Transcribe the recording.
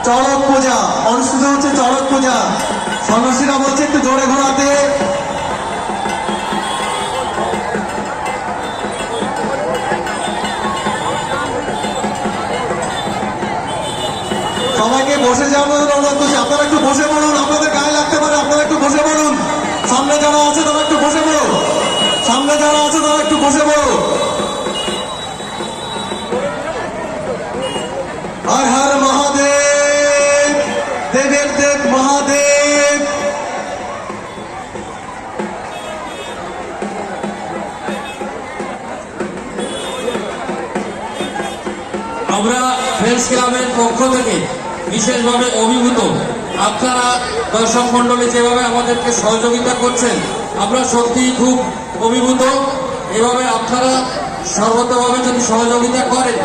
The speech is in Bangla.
চড়ক পূজা অনুষ্ঠিত হচ্ছে। চড়ক পূজা সন্ন্যাসীরা বলছে একটু জোরে ঘোরাতে। সবাইকে বসে যাওয়ার মতো অনুরোধ করছি, আপনারা একটু বসে পড়ুন, আপনাদের গায়ে লাগতে পারে, আপনারা একটু বসে পড়ুন। সামনে যারা আছে তারা একটু বসে পড়ো, সামনে যারা আছে তারা একটু বসে পড়ো। হর হর মহাদেব, দেবের দেব মহাদেব। আমরা ফ্রেন্ডস ক্লাবের পক্ষ থেকে বিশেষভাবে অভিভূত। আপনারা দর্শক মন্ডলী যেভাবে আমাদেরকে সহযোগিতা করছেন, আমরা সত্যিই খুব অভিভূত। এভাবে আপনারা সর্বতভাবে যদি সহযোগিতা করেন